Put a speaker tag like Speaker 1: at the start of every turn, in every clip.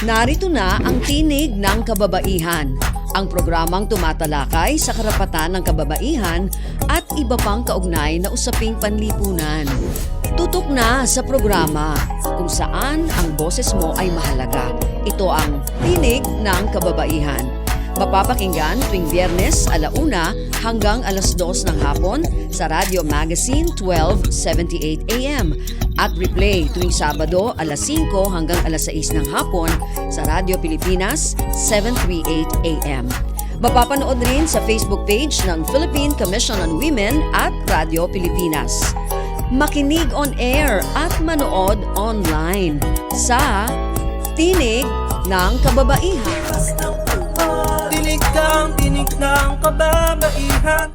Speaker 1: Narito na ang Tinig ng Kababaihan, ang programang tumatalakay sa karapatan ng kababaihan at iba pang kaugnay na usaping panlipunan. Tutok na sa programa kung saan ang boses mo ay mahalaga. Ito ang Tinig ng Kababaihan. Mapapakinggan tuwing Biyernes 1:00 hanggang 2:00 ng hapon sa Radio Magazine 1278 AM at replay tuwing Sabado 5:00 hanggang 6:00 ng hapon sa Radio Pilipinas 738 AM. Mapapanood rin sa Facebook page ng Philippine Commission on Women at Radio Pilipinas. Makinig on air at manood online sa Tinig ng Kababaihan.
Speaker 2: Tinig ng kababaihan.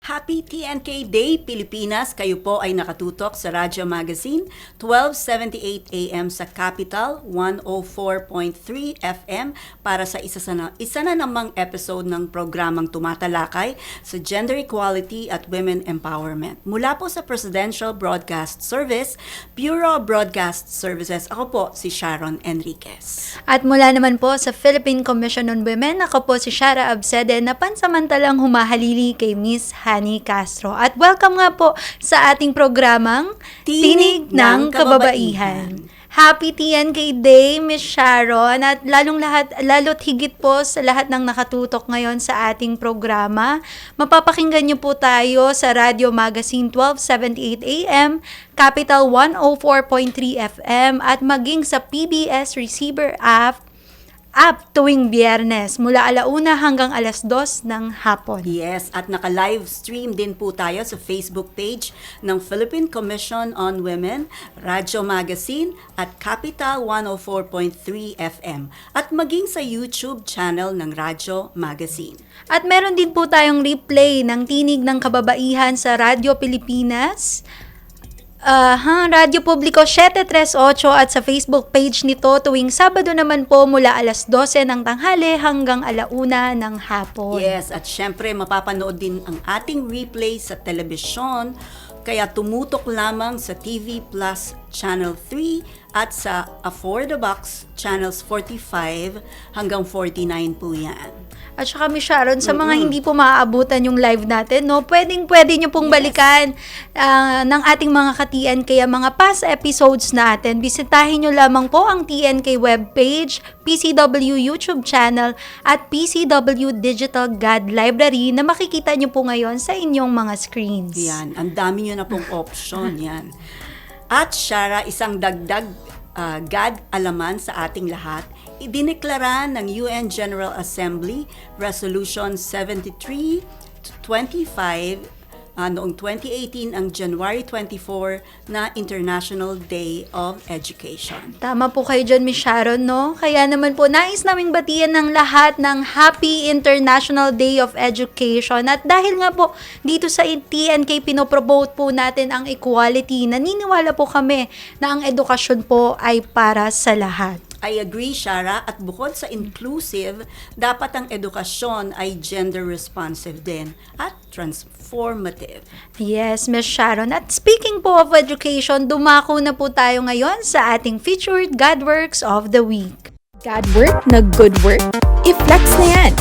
Speaker 3: Happy TNK Day, Pilipinas! Kayo po ay nakatutok sa Radio Magazine 1278 AM sa Capital 104.3 FM para sa isa na namang episode ng programang tumatalakay sa gender equality at women empowerment. Mula po sa Presidential Broadcast Service, Bureau of Broadcast Services, ako po si Sharon Enriquez.
Speaker 4: At mula naman po sa Philippine Commission on Women, ako po si Shara Absede na pansamantalang humahalili kay Miss Hani Castro. At welcome nga po sa ating programang Tinig ng Kababaihan. Happy TNK Day, Miss Sharon, at lalo't higit po sa lahat ng nakatutok ngayon sa ating programa. Mapapakinggan niyo po tayo sa Radio Magazine 1278 AM, Capital 104.3 FM, at maging sa PBS Receiver app tuwing Biyernes mula 1:00 hanggang 2:00 ng hapon.
Speaker 3: Yes, at naka-live stream din po tayo sa Facebook page ng Philippine Commission on Women, Radio Magazine at Capital 104.3 FM at maging sa YouTube channel ng Radio Magazine.
Speaker 4: At meron din po tayong replay ng Tinig ng Kababaihan sa Radio Pilipinas, Radio Publico 738 at sa Facebook page nito tuwing Sabado naman po mula 12:00 ng tanghali hanggang 1:00 ng hapon.
Speaker 3: Yes, at syempre mapapanood din ang ating replay sa telebisyon, kaya tumutok lamang sa TV Plus Channel 3 at sa For the Box Channels 45 hanggang 49 po yan.
Speaker 4: At saka, Miss Sharon, sa mga hindi po maaabutan yung live natin, no, pwede nyo pong balikan ng ating mga ka-TNK, kaya mga past episodes natin. Bisitahin nyo lamang po ang TNK webpage, PCW YouTube channel, at PCW Digital God Library na makikita nyo po ngayon sa inyong mga screens.
Speaker 3: Yan, ang dami nyo na pong option, yan. At Shara, isang dagdag God alaman sa ating lahat, idineklara ng UN General Assembly Resolution 7325 noong 2018 ang January 24 na International Day of Education.
Speaker 4: Tama po kayo dyan, Miss Sharon, no? Kaya naman po, nais naming batiyan ng lahat ng Happy International Day of Education. At dahil nga po, dito sa TNK, pinopromote po natin ang equality. Naniniwala po kami na ang edukasyon po ay para sa lahat.
Speaker 3: I agree, Shara, at bukod sa inclusive, dapat ang edukasyon ay gender responsive din at transformative.
Speaker 4: Yes, Miss Sharon. At speaking po of education, dumako na po tayo ngayon sa ating featured Godworks of the Week.
Speaker 5: Godwork na good work? I-flex na yan!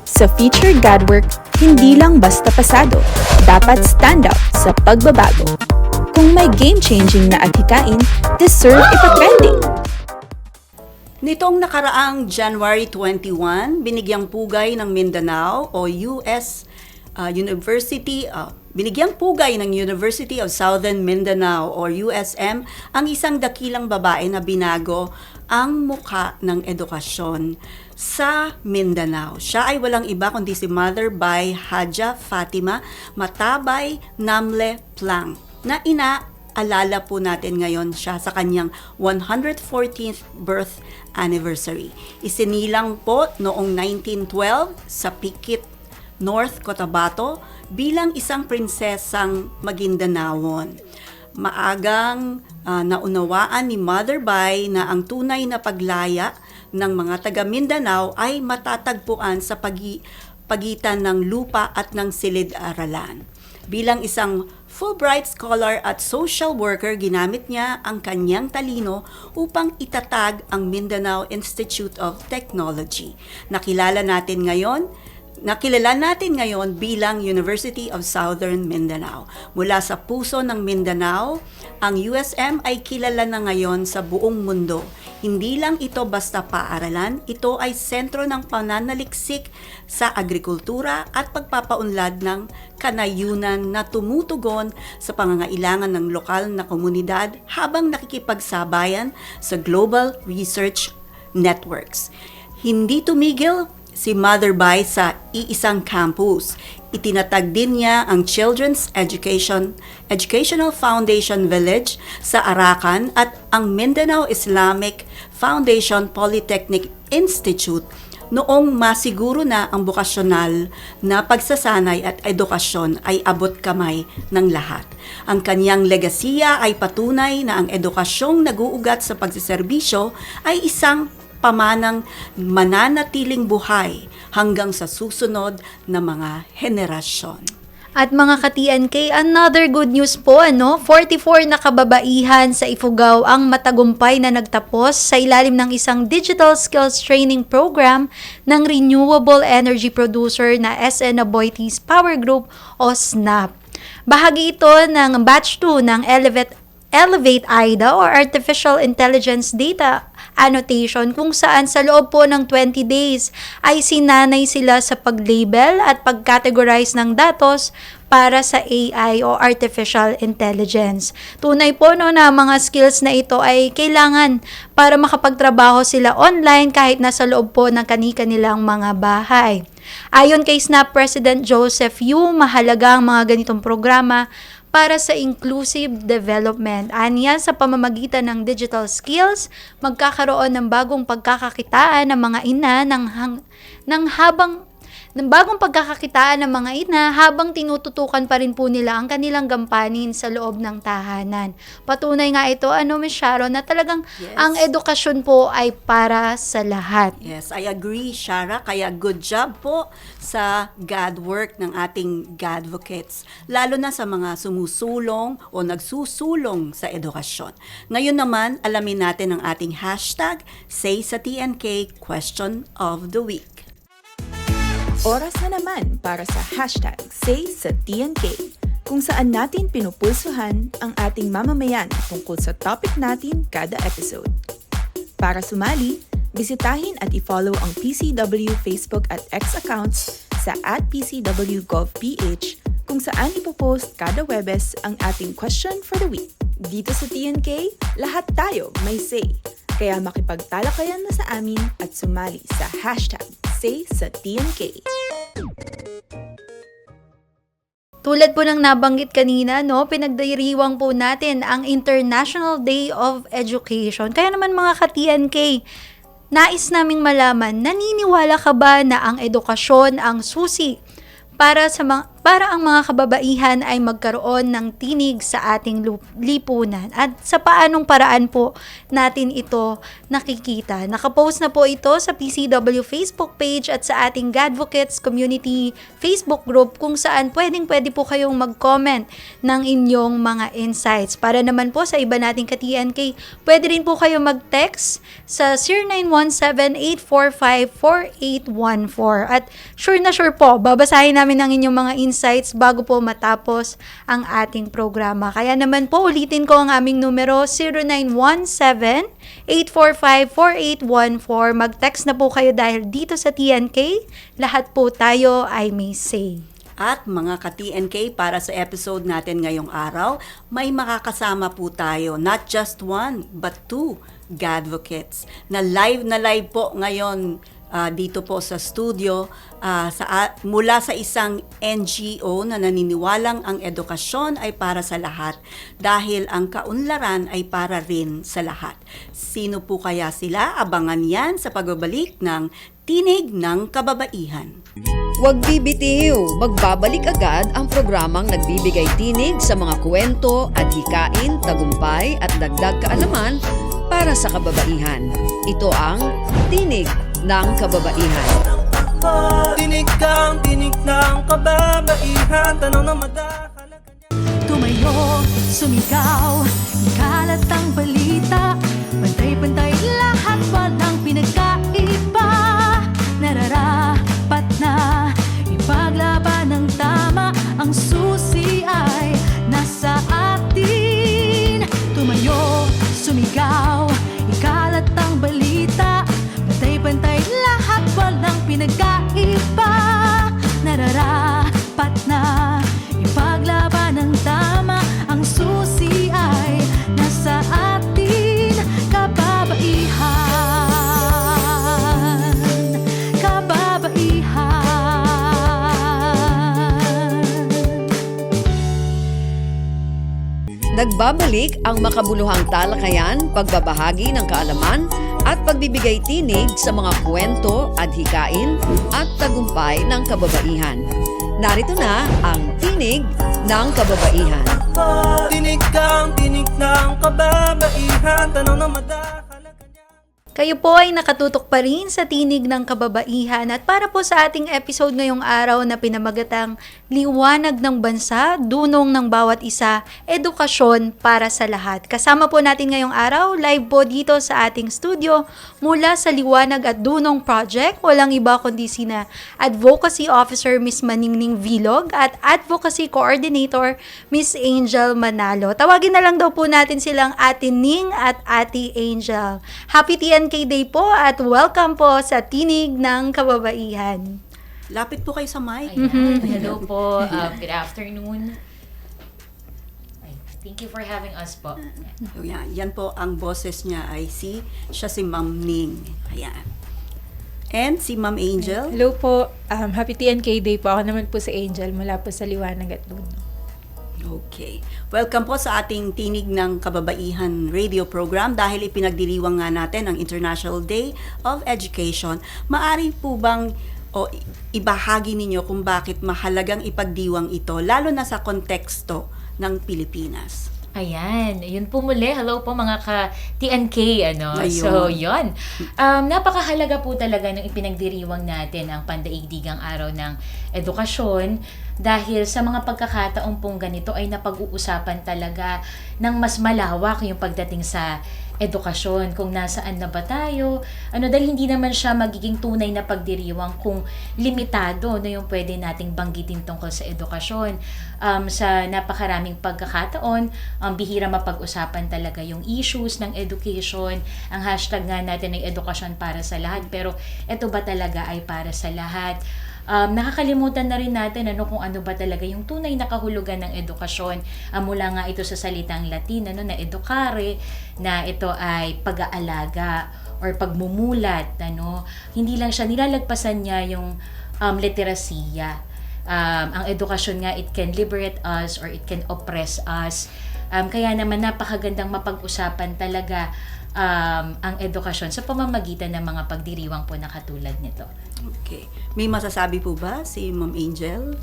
Speaker 5: Sa featured Godwork, hindi lang basta pasado, dapat stand out sa pagbabago. Kung may game-changing na adhikain, deserve ipatrending.
Speaker 3: Nitong nakaraang January 21, binigyang pugay ng Mindanao o binigyang pugay ng University of Southern Mindanao or USM ang isang dakilang babae na binago ang mukha ng edukasyon sa Mindanao. Siya ay walang iba kundi si Mother by Haja Fatima Matabay Namle Plang na alala po natin ngayon siya sa kanyang 114th birth anniversary. Isinilang po noong 1912 sa Pikit, North Cotabato bilang isang prinsesang Magindanaon. Maagang naunawaan ni Mother Bai na ang tunay na paglaya ng mga taga Mindanao ay matatagpuan sa pagitan ng lupa at ng silid-aralan. Bilang isang Fulbright Scholar at social worker, ginamit niya ang kanyang talino upang itatag ang Mindanao Institute of Technology. Nakilala natin ngayon bilang University of Southern Mindanao. Mula sa puso ng Mindanao, ang USM ay kilala na ngayon sa buong mundo. Hindi lang ito basta paaralan, ito ay sentro ng pananaliksik sa agrikultura at pagpapaunlad ng kanayunan na tumutugon sa pangangailangan ng lokal na komunidad habang nakikipagsabayan sa global research networks. Hindi tumigil si Mother Bai sa iisang campus. Itinatag din niya ang Children's Educational Foundation Village sa Arakan at ang Mindanao Islamic Foundation Polytechnic Institute noong masiguro na ang bokasyonal na pagsasanay at edukasyon ay abot kamay ng lahat. Ang kanyang legasiya ay patunay na ang edukasyong naguugat sa pagsiserbisyo ay isang pamanang mananatiling buhay hanggang sa susunod na mga henerasyon.
Speaker 4: At mga ka-TNK, another good news po, 44 na kababaihan sa Ifugao ang matagumpay na nagtapos sa ilalim ng isang Digital Skills Training Program ng Renewable Energy Producer na SN Aboitiz Power Group o SNAP. Bahagi ito ng Batch 2 ng Elevate AIDA or Artificial Intelligence Data Annotation, kung saan sa loob po ng 20 days ay sinanay sila sa pag-label at pag-categorize ng datos para sa AI o Artificial Intelligence. Tunay po na mga skills na ito ay kailangan para makapagtrabaho sila online kahit nasa loob po ng kani-kanilang mga bahay. Ayon kay SNAP President Joseph Yu, mahalaga ang mga ganitong programa para sa inclusive development. Aniya, sa pamamagitan ng digital skills, magkakaroon ng bagong pagkakakitaan ng mga ina ng bagong pagkakakitaan ng mga ina habang tinututukan pa rin po nila ang kanilang gampanin sa loob ng tahanan. Patunay nga ito, Miss Sharon, na talagang ang edukasyon po ay para sa lahat.
Speaker 3: Yes, I agree, Shara. Kaya good job po sa God work ng ating Godvocates, lalo na sa mga sumusulong o nagsusulong sa edukasyon. Ngayon naman, alamin natin ang ating hashtag #SaySaTNK Question of the Week.
Speaker 5: Oras na naman para sa hashtag #SaySaTNK, kung saan natin pinupulsuhan ang ating mamamayan tungkol sa topic natin kada episode. Para sumali, bisitahin at i-follow ang PCW Facebook at X accounts sa @PCWGovPH, kung saan ipopost kada Webes ang ating question for the week. Dito sa TNK, lahat tayo may say. Kaya makipagtalakayan na sa amin at sumali sa hashtag #SaySaTNK.
Speaker 4: Tulad po ng nabanggit kanina, pinagdiriwang po natin ang International Day of Education. Kaya naman mga ka-TNK, nais naming malaman, naniniwala ka ba na ang edukasyon ang susi para ang mga kababaihan ay magkaroon ng tinig sa ating lipunan? At sa paanong paraan po natin ito nakikita? Nakapost na po ito sa PCW Facebook page at sa ating Godvocates Community Facebook group, kung saan pwede po kayong mag-comment ng inyong mga insights. Para naman po sa iba nating ka-TNK, pwede rin po kayo mag-text sa 0917-845-4814. At sure na sure po, babasahin namin ang inyong mga insights bago po matapos ang ating programa. Kaya naman po, ulitin ko ang aming numero, 0917-845-4814. Mag-text na po kayo dahil dito sa TNK, lahat po tayo ay may say.
Speaker 3: At mga ka-TNK, para sa episode natin ngayong araw, may makakasama po tayo, not just one, but two Godvocates na live po ngayon dito po sa studio mula sa isang NGO na naniniwalang ang edukasyon ay para sa lahat dahil ang kaunlaran ay para rin sa lahat. Sino po kaya sila? Abangan yan sa pagbabalik ng Tinig ng Kababaihan.
Speaker 1: Huwag bibitiw, magbabalik agad ang programang nagbibigay tinig sa mga kwento at hikain, tagumpay at dagdag kaalaman para sa kababaihan. Ito ang Tinig ng Kababaihan.
Speaker 2: Tinig ng kababaihan, tanong na madahalaga niya.
Speaker 3: Tumaya
Speaker 6: sumigaw, ikalat ang balita, pantay-pantay lahat, walang pinagkaiba. Nararapat na ipaglaban ng tama, ang susi ay nasa atin. Tumayo, sumigaw, ikalat ang balita, pantay-pantay lahat, walang pinagkaiba. Nararapat na ipaglaban ng tama, ang susi ay nasa atin. Kababaihan, kababaihan.
Speaker 1: Nagbabalik ang makabuluhang talakayan, pagbabahagi ng kaalaman at pagbibigay tinig sa mga kwento, adhikain at tagumpay ng kababaihan. Narito na ang Tinig ng Kababaihan.
Speaker 2: Tinig ng kababaihan, tanong ng madakalang kanyang.
Speaker 4: Kayo po ay nakatutok pa rin sa Tinig ng Kababaihan at para po sa ating episode ngayong araw na pinamagatang Liwanag ng Bansa, Dunong ng Bawat Isa, Edukasyon para sa Lahat. Kasama po natin ngayong araw, live po dito sa ating studio mula sa Liwanag at Dunong Project. Walang iba kundi sina Advocacy Officer Miss Maningning Vilog at Advocacy Coordinator Miss Angel Manalo. Tawagin na lang daw po natin silang Ate Ning at Ate Angel. Happy TNK Day po at welcome po sa Tinig ng Kababaihan.
Speaker 3: Lapit po kayo sa mic.
Speaker 7: Ayan. Hello po. Good afternoon. Ay, thank you for having us po.
Speaker 3: So, yan po ang boses niya ay siya si Ma'am Ning. Ayan. And si Ma'am Angel.
Speaker 8: Hello po. Happy TNK Day po. Ako naman po si Angel mula po sa Liwanag at Dunong.
Speaker 3: Okay. Welcome po sa ating Tinig ng Kababaihan radio program dahil ipinagdiriwang nga natin ang International Day of Education. Maari po bang ibahagi ninyo kung bakit mahalagang ipagdiwang ito lalo na sa konteksto ng Pilipinas?
Speaker 7: Ayan, yun po muli. Hello po mga ka-TNK, ano.
Speaker 3: Ayun.
Speaker 7: So, yun. Napakahalaga po talaga nung ipinagdiriwang natin ang Pandaigdigang Araw ng Edukasyon dahil sa mga pagkakataong pong ganito ay napag-uusapan talaga ng mas malawak yung pagdating sa edukasyon, kung nasaan na ba tayo, dahil hindi naman siya magiging tunay na pagdiriwang kung limitado na yung pwede nating banggitin tungkol sa edukasyon. Sa napakaraming pagkakataon, bihira mapag-usapan talaga yung issues ng education. Ang hashtag nga natin ay edukasyon para sa lahat, pero ito ba talaga ay para sa lahat? Nakakalimutan na rin natin kung ano ba talaga yung tunay na kahulugan ng edukasyon. Mula nga ito sa salitang Latin na educare, na ito ay pag-aalaga or pagmumulat. Hindi lang siya, nilalagpasan niya yung literasiya. Ang edukasyon nga, it can liberate us or it can oppress us. Kaya naman napakagandang mapag-usapan talaga ang edukasyon sa pamamagitan ng mga pagdiriwang po na katulad nito.
Speaker 3: Okay. May masasabi po ba si Ma'am Angel?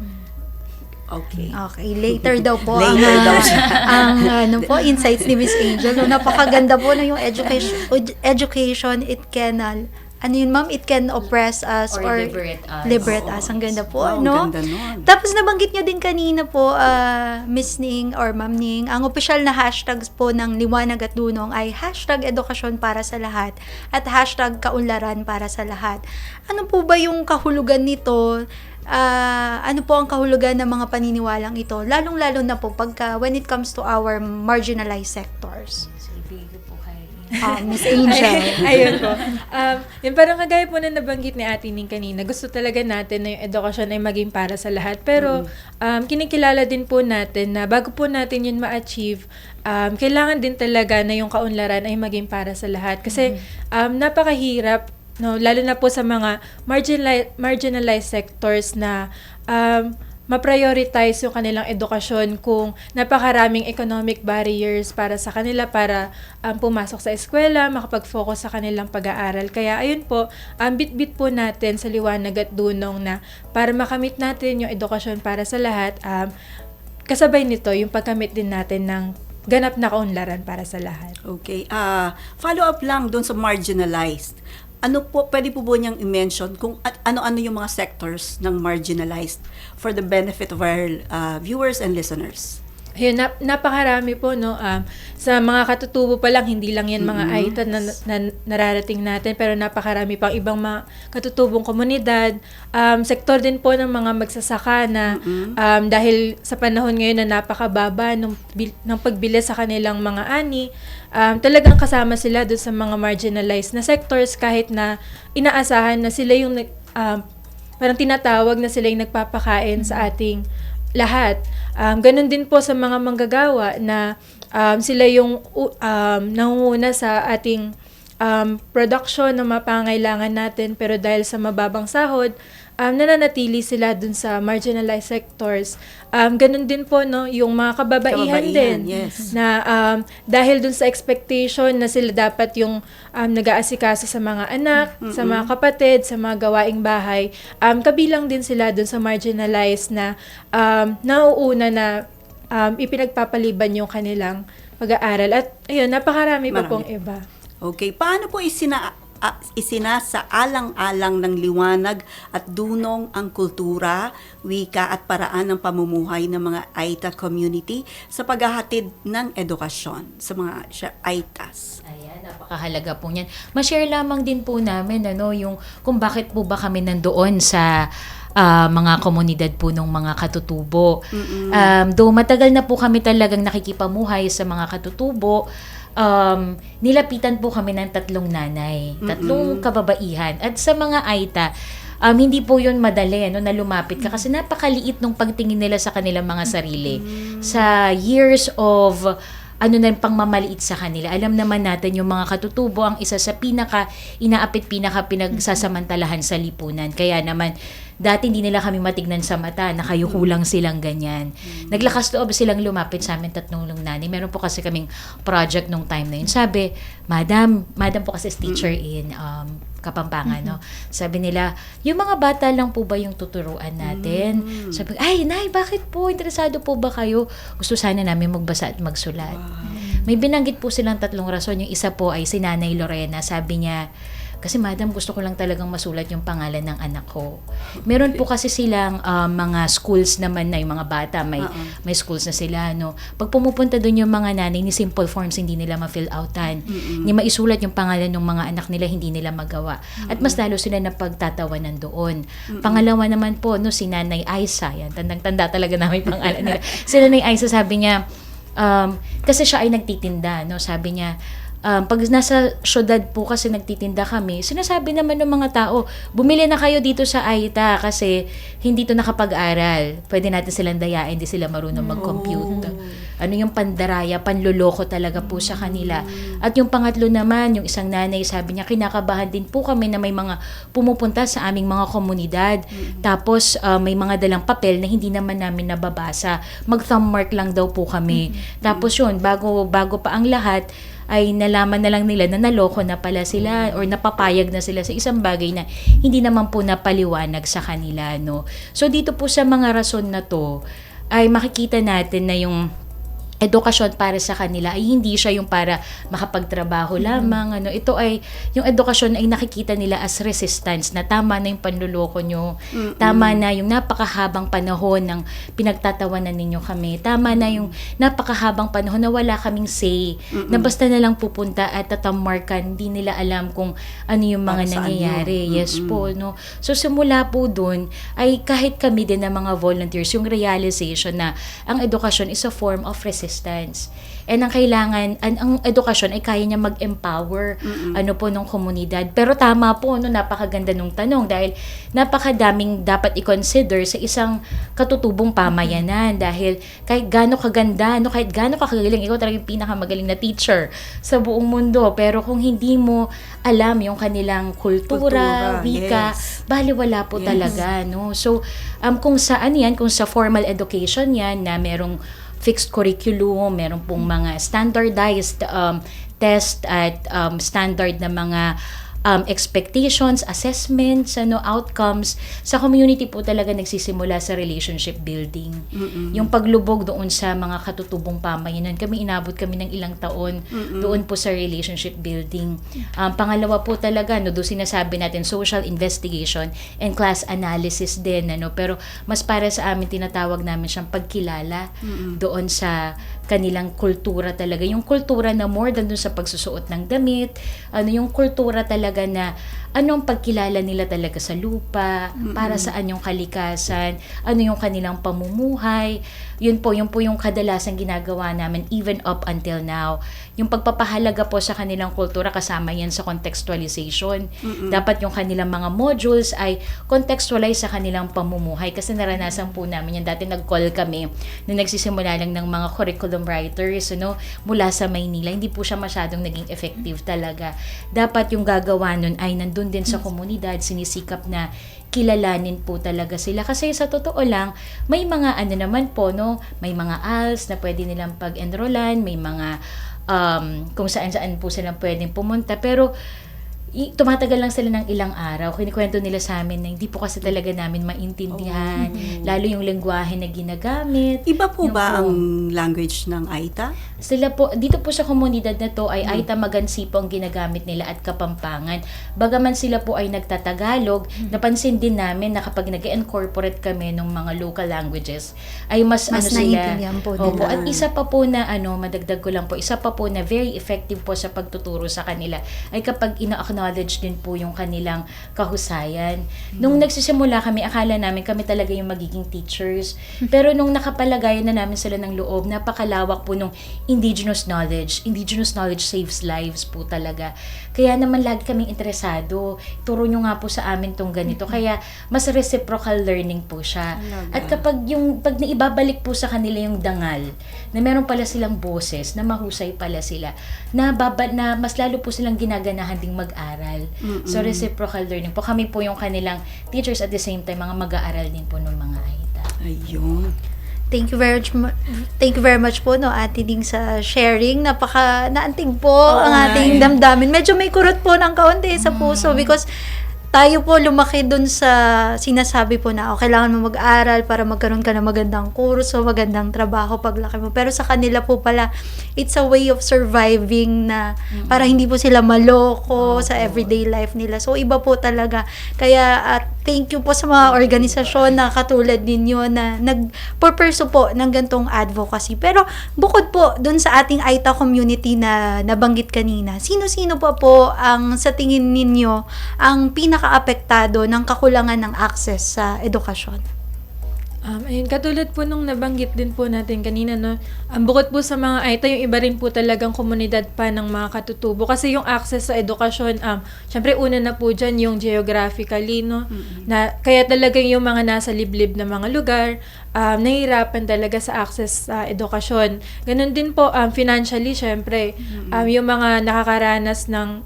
Speaker 3: Okay.
Speaker 4: Okay, later daw po
Speaker 3: Later daw siya.
Speaker 4: ang insights ni Miss Angel. Napakaganda po na yung education, it can ma'am, it can oppress us
Speaker 7: Or liberate us.
Speaker 4: Liberate us. Ang ganda po,
Speaker 3: Wow,
Speaker 4: no?
Speaker 3: ganda nun.
Speaker 4: Tapos nabanggit nyo din kanina po, Miss Ning or Ma'am Ning, ang official na hashtags po ng Liwanag at Dunong ay hashtag edukasyon para sa lahat at hashtag kaunlaran para sa lahat. Ano po ba yung kahulugan nito? Ano po ang kahulugan ng mga paniniwalang ito? Lalong-lalo na po when it comes to our marginalized sectors.
Speaker 7: So, ibigay ko po kay
Speaker 4: Miss Angel.
Speaker 8: Ayun po. Yung parang kagaya po na nabanggit ni Ate Ning kanina, gusto talaga natin na yung edukasyon ay maging para sa lahat. Pero kinikilala din po natin na bago po natin yun ma-achieve, kailangan din talaga na yung kaunlaran ay maging para sa lahat. Kasi napakahirap, lalo na po sa mga marginalized sectors na ma-prioritize yung kanilang edukasyon kung napakaraming economic barriers para sa kanila para pumasok sa eskwela, makapag-focus sa kanilang pag-aaral. Kaya ayun po, bit-bit po natin sa Liwanag at Dunong na para makamit natin yung edukasyon para sa lahat, kasabay nito yung pagkamit din natin ng ganap na kaunlaran para sa lahat.
Speaker 3: Okay. Follow up lang doon sa marginalized. Pwede po niyang i-mention kung ano-ano yung mga sectors ng marginalized for the benefit of our viewers and listeners?
Speaker 8: Ayun, napakarami po, no? Sa mga katutubo pa lang, hindi lang yan mga AITA na nararating natin, pero napakarami pang ibang mga katutubong komunidad. Sektor din po ng mga magsasaka na dahil sa panahon ngayon na napakababa ng pagbili sa kanilang mga ani, talagang kasama sila doon sa mga marginalized na sectors kahit na inaasahan na sila yung parang tinatawag na sila yung nagpapakain sa ating lahat. Ganun din po sa mga manggagawa na sila yung nangunguna sa ating production na mapangailangan natin, pero dahil sa mababang sahod, nananatili sila dun sa marginalized sectors. Ganun din po, no, yung mga kababaihan din,
Speaker 3: yes.
Speaker 8: na dahil dun sa expectation na sila dapat yung nag-aasikaso sa mga anak, sa mga kapatid, sa mga gawaing bahay, kabilang din sila dun sa marginalized na nauuna na ipinagpapaliban yung kanilang pag-aaral. At ayun, napakarami pa
Speaker 3: Marami.
Speaker 8: pong iba.
Speaker 3: Okay, paano po isinasaalang-alang ng liwanag at dunong ang kultura, wika at paraan ng pamumuhay ng mga AITA community sa paghahatid ng edukasyon sa mga AITAs?
Speaker 7: Ayan, napakahalaga po niyan. Ma-share lamang din po namin yung kung bakit po ba kami nandoon sa mga komunidad po ng mga katutubo. Though matagal na po kami talagang nakikipamuhay sa mga katutubo, nilapitan po kami ng 3 nanay, 3 kababaihan. At sa mga AITA, hindi po yun madali na lumapit ka kasi napakaliit nung pagtingin nila sa kanilang mga sarili. Sa years of yung pangmamaliit sa kanila. Alam naman natin yung mga katutubo ang isa sa inaapit pinagsasamantalahan sa lipunan. Kaya naman, dati hindi nila kami matignan sa mata, nakayuko lang silang ganyan. Naglakas loob silang lumapit sa amin 3 nanay. Meron po kasi kaming project nung time na yun. Sabi, Madam po kasi is teacher in Kapampangan, no? Sabi nila, yung mga bata lang po ba yung tuturuan natin? Sabi, ay, Nay, bakit po? Interesado po ba kayo? Gusto sana namin magbasa at magsulat. May binanggit po silang 3 rason. Yung isa po ay si Nanay Lorena. Sabi niya, kasi Madam, gusto ko lang talagang masulat yung pangalan ng anak ko. Meron po kasi silang mga schools naman na yung mga bata, may schools na sila, no. Pag pumupunta doon yung mga nanay, ni simple forms hindi nila ma-fill outan. Ni maisulat yung pangalan ng mga anak nila, hindi nila magawa. At mas lalo sila na pagtatawanan doon. Pangalawa naman po, no, si Nanay Aisa, yan, tandang-tanda talaga namin pangalan nila. Si Nanay Aisa, sabi niya, kasi siya ay nagtitinda, no, sabi niya, pag nasa syudad po kasi nagtitinda kami, sinasabi naman ng mga tao, bumili na kayo dito sa AITA kasi hindi to nakapag-aral. Pwede natin silang dayain, hindi sila marunong mag-compute. Ano yung pandaraya, panluloko talaga po sa kanila. At yung pangatlo naman, yung isang nanay, sabi niya, kinakabahan din po kami na may mga pumupunta sa aming mga komunidad. Tapos may mga dalang papel na hindi naman namin nababasa. Mag-thumb mark lang daw po kami. Tapos yun, bago pa ang lahat, ay nalaman na lang nila na naloko na pala sila or napapayag na sila sa isang bagay na hindi naman po napaliwanag sa kanila, no. So dito po sa mga rason na to ay makikita natin na yung edukasyon para sa kanila ay hindi siya yung para makapagtrabaho lamang. Ito ay, yung edukasyon ay nakikita nila as resistance na tama na yung panluloko nyo, tama na yung napakahabang panahon ng pinagtatawanan ninyo kami, tama na yung napakahabang panahon na wala kaming say, na basta na lang pupunta at tatamarkan, hindi nila alam kung ano yung mga nangyayari. Yes po, no. So simula po dun, ay kahit kami din na mga volunteers, yung realization na ang edukasyon is a form of resistance. And ang kailangan, ang edukasyon ay kaya niya mag-empower po ng komunidad. Pero tama po, napakaganda nung tanong dahil napakadaming dapat i-consider sa isang katutubong pamayanan dahil kahit gaano kaganda, kahit gaano kakagaling, ikaw talagang pinakamagaling na teacher sa buong mundo. Pero kung hindi mo alam yung kanilang kultura, wika, baliwala po talaga, no? So, kung saan yan, kung sa formal education yan na merong fixed curriculum, meron pong mga standardized test at standard na mga expectations, assessments, outcomes. Sa community po talaga nagsisimula sa relationship building. Yung paglubog doon sa mga katutubong pamayanan. Inabot kami ng ilang taon doon po sa relationship building. Pangalawa po talaga, doon sinasabi natin social investigation and class analysis din. Pero mas para sa amin, tinatawag namin siyang pagkilala doon sa kanilang kultura talaga. Yung kultura na more than dun sa pagsusuot ng damit, yung kultura talaga na anong pagkilala nila talaga sa lupa, para saan yung kalikasan, ano yung kanilang pamumuhay. Yun po yung kadalasan ginagawa namin even up until now. Yung pagpapahalaga po sa kanilang kultura, kasama yan sa contextualization. Dapat yung kanilang mga modules ay contextualize sa kanilang pamumuhay, kasi naranasan po namin yan. Dati nag-call kami na nagsisimula lang ng mga curriculum writers mula sa Maynila. Hindi po siya masyadong naging effective talaga. Dapat yung gagawa nun ay nandun din sa komunidad, sinisikap na kilalanin po talaga sila. Kasi sa totoo lang, may mga naman po, may mga ALS na pwede nilang pag-enrollan, may mga kung saan-saan po silang pwedeng pumunta. Pero tumatagal lang sila ng ilang araw. Kinikwento nila sa amin na hindi po kasi talaga namin maintindihan. Lalo yung lengguwahe na ginagamit.
Speaker 3: Iba po ba ang language ng Aita?
Speaker 7: Sila po, dito po sa komunidad na to ay Aita Magansi po ang ginagamit nila at Kapampangan. Bagaman sila po ay nagtatagalog, napansin din namin na kapag nag-incorporate kami ng mga local languages, ay mas sila.
Speaker 4: naiintindihan po nila.
Speaker 7: Opo, at isa pa po na madagdag ko lang po, isa pa po na very effective po sa pagtuturo sa kanila ay kapag ina-acknowledge din po yung kanilang kahusayan. Nung nagsisimula kami, akala namin kami talaga yung magiging teachers. Pero nung nakapalagayan na namin sila ng loob, napakalawak po nung indigenous knowledge. Indigenous knowledge saves lives po talaga. Kaya naman lagi kaming interesado. Turo nyo nga po sa amin tong ganito. Kaya mas reciprocal learning po siya. At pag naibabalik po sa kanila yung dangal, na meron pala silang boses, na mahusay pala sila, na mas lalo po silang ginaganahan ding mag-aral. So reciprocal learning po. Kami po yung kanilang teachers, at the same time, mga mag-aaral din po ng mga Aita.
Speaker 3: Ayun.
Speaker 4: Thank you very much po Ate Ding sa sharing. Naantig po ang ating damdamin. Medyo may kurot po ng kaunti sa puso because tayo po lumaki dun sa sinasabi po na kailangan mo mag-aral para magkaroon ka ng magandang kurso, magandang trabaho paglaki mo. Pero sa kanila po pala, it's a way of surviving na para hindi po sila maloko sa everyday life nila. So, iba po talaga. Kaya, thank you po sa mga organisasyon na katulad ninyo na nag-purpose po ng gantong advocacy. Pero, bukod po dun sa ating Aita community na nabanggit kanina, sino-sino po ang sa tingin ninyo ang pinaka-apektado ng kakulangan ng access sa edukasyon?
Speaker 8: Ayun, katulad po nung nabanggit din po natin kanina, bukod po sa mga Aita, yung iba rin po talagang komunidad pa ng mga katutubo. Kasi yung access sa edukasyon, syempre una na po dyan yung geographically, na, kaya talagang yung mga nasa liblib na mga lugar, nahihirapan talaga sa access sa edukasyon. Ganun din po, financially, syempre, yung mga nakakaranas ng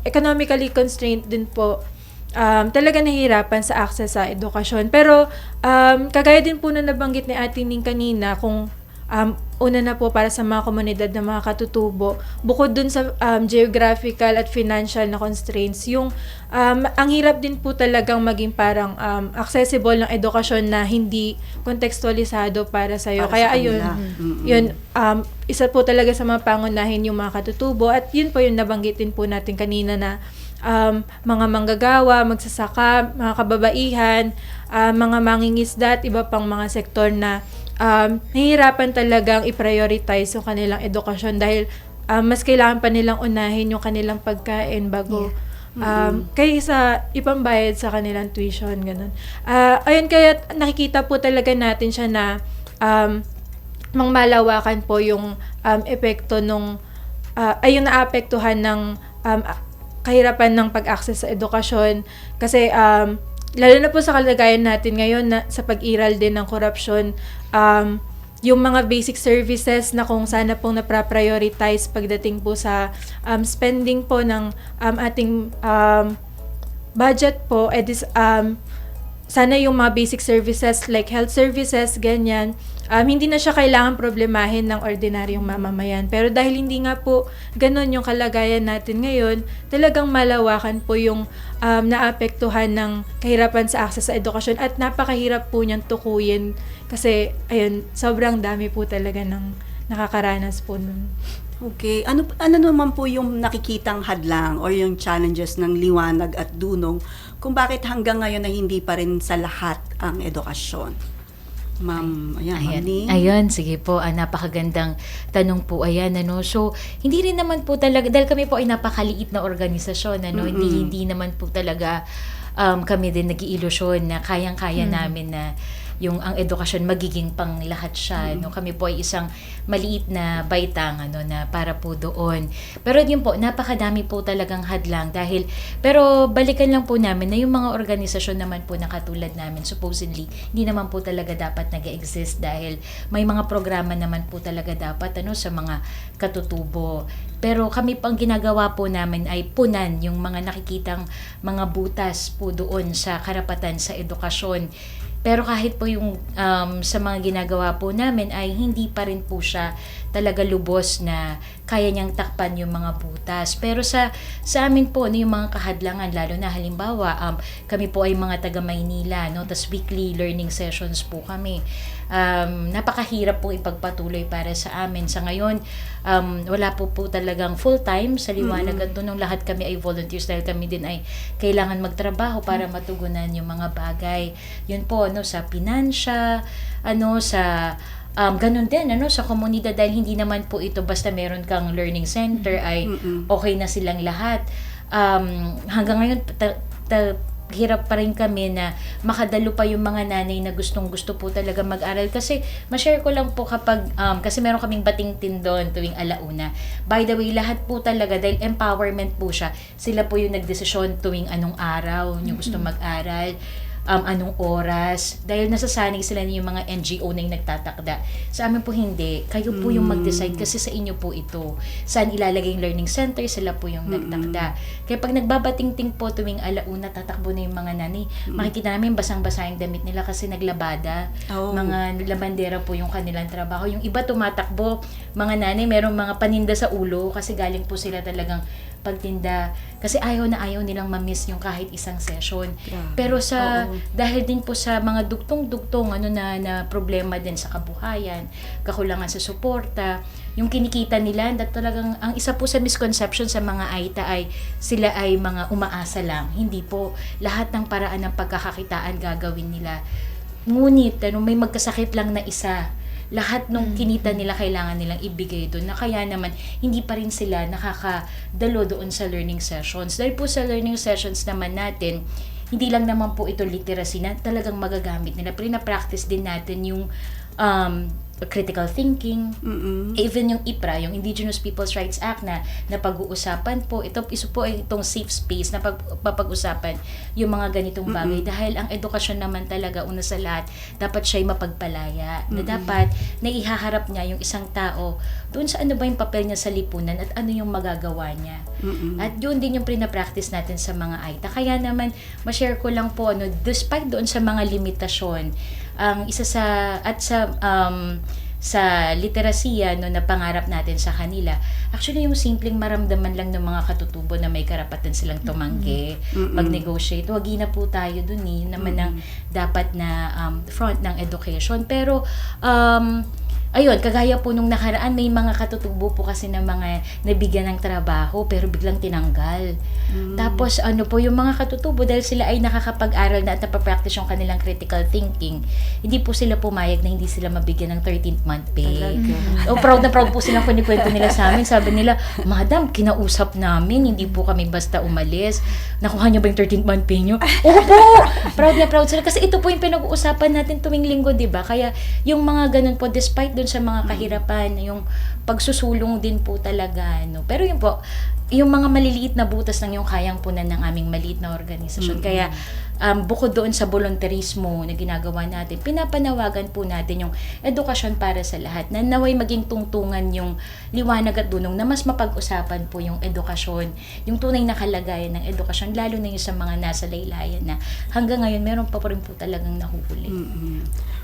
Speaker 8: economically constrained din po, talaga nahihirapan sa access sa edukasyon. Pero, kagaya din po na nabanggit ni Ate Ning kanina, kung una na po para sa mga komunidad na mga katutubo, bukod dun sa geographical at financial na constraints, yung ang hirap din po talagang maging parang accessible ng edukasyon na hindi contextualisado para sa'yo. Kaya ayun, yun, isa po talaga sa mga pangunahin yung mga katutubo, at yun po yung nabanggit din po natin kanina na mga manggagawa, magsasaka, mga kababaihan, mga mangingisda at iba pang mga sektor na nahihirapan talagang i-prioritize yung kanilang edukasyon dahil mas kailangan pa nilang unahin yung kanilang pagkain bago kaysa ipambayad sa kanilang tuition, ganun. Ayun, kaya nakikita po talaga natin siya na malawakan po yung epekto nung yung naapektuhan ng kahirapan ng pag-access sa edukasyon kasi lalo na po sa kalagayan natin ngayon na sa pag-iral din ng korupsyon, yung mga basic services na kung sana pong napra-prioritize pagdating po sa spending po ng ating budget po, sana yung mga basic services like health services, ganyan, hindi na siya kailangan problemahin ng ordinaryong mamamayan. Pero dahil hindi nga po ganon yung kalagayan natin ngayon, talagang malawakan po yung naapektuhan ng kahirapan sa access sa edukasyon at napakahirap po niyang tukuyin kasi ayun, sobrang dami po talaga ng nakakaranas po nun.
Speaker 3: Okay. Ano naman po yung nakikitang hadlang or yung challenges ng liwanag at dunong kung bakit hanggang ngayon na hindi pa rin sa lahat ang edukasyon? Ma'am, Ma'am Ning.
Speaker 7: Ayun, sige po. Napakagandang tanong po. Ayan, ano. So, hindi rin naman po talaga, dahil kami po ay napakaliit na organisasyon, ano. Hindi naman po talaga kami din nag-iilusyon na kayang-kaya namin na yung ang edukasyon magiging pang lahat siya, no. Kami po ay isang maliit na baitang, ano, na para po doon. Pero yun po, napakadami po talagang hadlang pero balikan lang po namin na yung mga organisasyon naman po na katulad namin, supposedly, hindi naman po talaga dapat nag-exist dahil may mga programa naman po talaga dapat, ano, sa mga katutubo. Pero kami pang ginagawa po namin ay punan yung mga nakikitang mga butas po doon sa karapatan sa edukasyon. Pero kahit po yung sa mga ginagawa po namin ay hindi pa rin po siya talaga lubos na kaya niyang takpan yung mga butas. Pero sa amin po, yung mga kahadlangan, lalo na halimbawa, kami po ay mga taga Maynila, no? Tas weekly learning sessions po kami. Napakahirap po ipagpatuloy para sa amin. Sa ngayon, wala po talagang full-time sa liwanag at doon nung lahat kami ay volunteers dahil kami din ay kailangan magtrabaho para matugunan yung mga bagay. Yun po, no, sa pinansya, ano, sa ganun din, ano, sa komunidad dahil hindi naman po ito basta meron kang learning center ay okay na silang lahat. Hanggang ngayon, hirap pa rin kami na makadalo pa yung mga nanay na gustong-gusto po talaga mag-aral. Kasi, ma-share ko lang po kapag, kasi meron kaming bating tindon tuwing alauna. By the way, lahat po talaga, dahil empowerment po siya, sila po yung nagdesisyon tuwing anong araw nyo gusto mag-aral, anong oras, dahil nasasanay sila yung mga NGO na yung nagtatakda. Sa amin po hindi. Kayo po yung mag-decide kasi sa inyo po ito. Saan ilalagay yung learning center, sila po yung nagtakda. Kaya pag nagbabating-ting po tuwing alauna, tatakbo na yung mga nanay. Makikita namin basang-basa yung damit nila kasi naglabada. Mga labandera po yung kanilang trabaho. Yung iba tumatakbo, mga nanay, merong mga paninda sa ulo kasi galing po sila talagang pagtinda. Kasi ayaw nilang ma-miss yung kahit isang session. Pero dahil din po sa mga dugtong-dugtong na problema din sa kabuhayan, kakulangan sa suporta, yung kinikita nila, talagang ang isa po sa misconception sa mga AITA ay sila ay mga umaasa lang. Hindi po, lahat ng paraan ng pagkakakitaan gagawin nila. Ngunit may magkasakit lang na isa, lahat nung kinita nila kailangan nilang ibigay doon na kaya naman hindi pa rin sila nakakadalo doon sa learning sessions. Dahil po sa learning sessions naman natin, hindi lang naman po ito literacy na talagang magagamit nila. Pero na-practice din natin yung critical thinking, even yung IPRA, yung Indigenous Peoples' Rights Act na pag-uusapan po, ito po ay itong safe space na papag-usapan yung mga ganitong bagay dahil ang edukasyon naman talaga, una sa lahat, dapat siya'y mapagpalaya, na dapat naihaharap niya yung isang tao doon sa ano ba yung papel niya sa lipunan at ano yung magagawa niya. At yun din yung prina-practice natin sa mga AITA. Kaya naman, ma-share ko lang po, despite doon sa mga limitasyon, sa literasiya na pangarap natin sa kanila, actually yung simpleng maramdaman lang ng mga katutubo na may karapatan silang tumanggi, mag-negotiate, wagi na po tayo dun naman ang dapat na front ng education. Pero ayun, kagaya po nung nakaraan, may mga katutubo po kasi na mga nabigyan ng trabaho pero biglang tinanggal. Tapos po yung mga katutubo, dahil sila ay nakakapag-aral na at napapractice yung kanilang critical thinking, hindi po sila pumayag na hindi sila mabigyan ng 13th month pay. Proud na proud po silang kunikwento nila sa amin. Sabi nila, Madam, kinausap namin, hindi po kami basta umalis. Nakuha niyo ba yung 13th month pay niyo? Opo! Proud na proud sila. Kasi ito po yung pinag-uusapan natin tuwing linggo, diba? Kaya yung mga ganun po, despite dun sa mga kahirapan, yung pagsusulong din po talaga. Pero yun po, yung mga maliliit na butas lang yung kayang punan ng aming maliit na organisasyon. Kaya bukod doon sa volunteerismo na ginagawa natin, pinapanawagan po natin yung edukasyon para sa lahat, na naway maging tungtungan yung liwanag at dunong na mas mapag-usapan po yung edukasyon, yung tunay na kalagayan ng edukasyon, lalo na yung sa mga nasa laylayan na hanggang ngayon meron pa rin po talagang nahuhuli.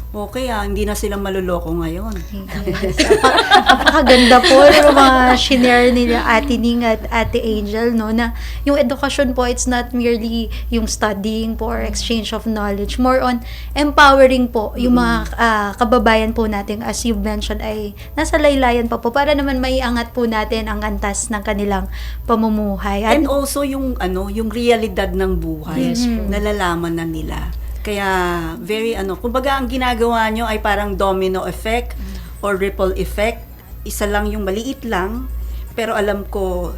Speaker 3: Okay, hindi na sila maluloko ngayon.
Speaker 4: Napakaganda po ng mga shinare nila Ate Ning at Ate Angel, no, na yung edukasyon po, it's not merely yung studying po or exchange of knowledge, more on empowering po yung mga kababayan po natin, as you mentioned, ay nasa laylayan pa po para naman maiangat po natin ang antas ng kanilang pamumuhay. At
Speaker 3: And also yung yung realidad ng buhay, nalalaman na nila. Kaya kumbaga ang ginagawa nyo ay parang domino effect or ripple effect. Isa lang yung maliit lang, pero alam ko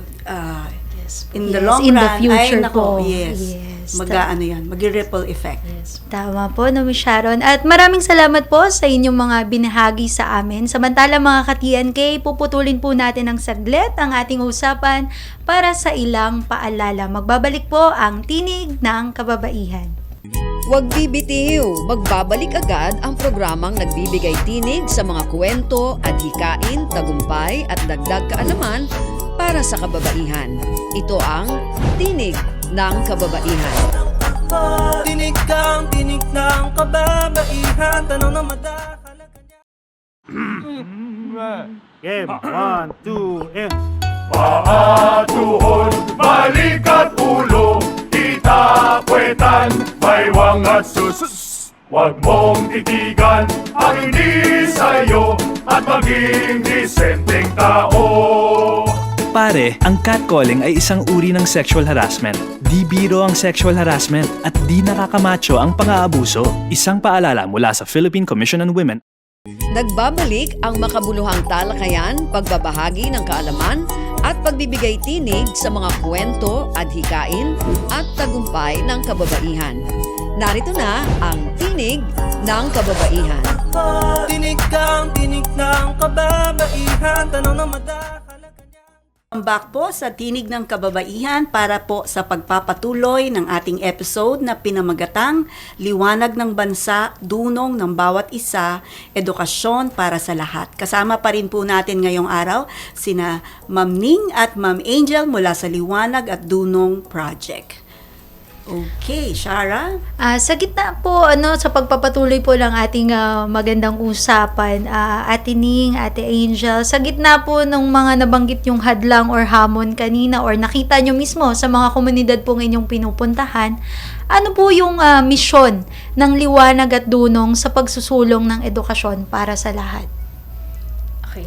Speaker 3: in the
Speaker 4: Yes,
Speaker 3: long
Speaker 4: in the
Speaker 3: run,
Speaker 4: future
Speaker 3: nako,
Speaker 4: po.
Speaker 3: yes.
Speaker 4: Yes.
Speaker 3: Mag-ripple effect.
Speaker 4: Tama po, no, Miss Sharon. At maraming salamat po sa inyong mga binahagi sa amin. Samantala mga ka-TNK, puputulin po natin ng saglit ang ating usapan para sa ilang paalala. Magbabalik po ang Tinig ng Kababaihan.
Speaker 1: Huwag bibitiw, magbabalik agad ang programang nagbibigay tinig sa mga kwento, adhikain, tagumpay at dagdag kaalaman para sa kababaihan. Ito ang Tinig ng Kababaihan.
Speaker 2: Tinig ng kababaihan, tanong na madakalagan niya.
Speaker 9: Game, 1, 2, and...
Speaker 10: Paa, tuhod, balik at ulo, itapwetan, baywang at sus. Huwag mong titigan ang hindi sa'yo at maging disenteng tao.
Speaker 11: Pare, ang catcalling ay isang uri ng sexual harassment. Di biro ang sexual harassment at di nakakamacho ang pang-aabuso. Isang paalala mula sa Philippine Commission on Women.
Speaker 1: Nagbabalik ang makabuluhang talakayan, pagbabahagi ng kaalaman at pagbibigay tinig sa mga kwento, adhikain at tagumpay ng kababaihan. Narito na ang Tinig ng Kababaihan.
Speaker 2: Tinig ng kababaihan, tanong na madakalagan niya.
Speaker 3: Back po sa Tinig ng Kababaihan para po sa pagpapatuloy ng ating episode na pinamagatang Liwanag ng Bansa, Dunong ng Bawat Isa, Edukasyon para sa Lahat. Kasama pa rin po natin ngayong araw sina Ma'am Ning at Ma'am Angel mula sa Liwanag at Dunong Project. Okay, Shara?
Speaker 4: Sa gitna po, sa pagpapatuloy po ng ating magandang usapan, Ate Ning, Ate Angel, sa gitna po ng mga nabanggit yung hadlang or hamon kanina or nakita nyo mismo sa mga komunidad pong inyong pinupuntahan, ano po yung misyon ng Liwanag at Dunong sa pagsusulong ng edukasyon para sa lahat?
Speaker 7: Okay.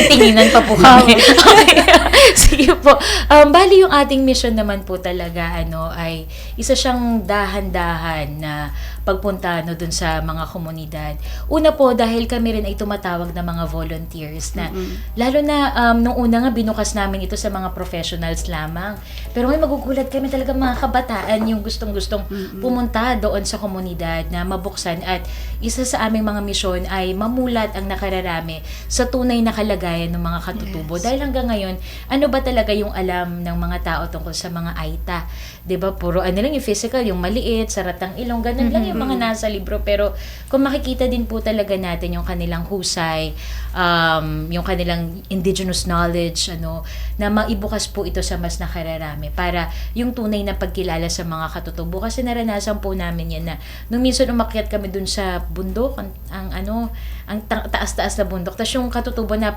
Speaker 7: Tinginan pa po kami. Okay. Sige po. Bali yung ating mission naman po talaga ay isa siyang dahan-dahan na pagpunta dun sa mga komunidad. Una po dahil kami rin ay tumatawag na mga volunteers na lalo na nung una nga binukas namin ito sa mga professionals lamang. Pero ngayon magugulat kami talaga mga kabataan yung gustong-gustong pumunta doon sa komunidad na mabuksan at isa sa aming mga misyon ay mamulat ang nakararami sa tunay na kalagayan ng mga katutubo. Dahil hanggang ngayon, ano ba talaga yung alam ng mga tao tungkol sa mga AITA? 'Di ba? Puro lang yung physical, yung maliit, saratang ilong, ganun lang yung mga nasa libro. Pero kung makikita din po talaga natin yung kanilang husay, yung kanilang indigenous knowledge, na maibukas po ito sa mas nakararami para yung tunay na pagkilala sa mga katutubo. Kasi naranasan po namin yan na nung minsan umakyat kami dun sa bundok, ang taas-taas na bundok. Tapos yung katutubo, niya,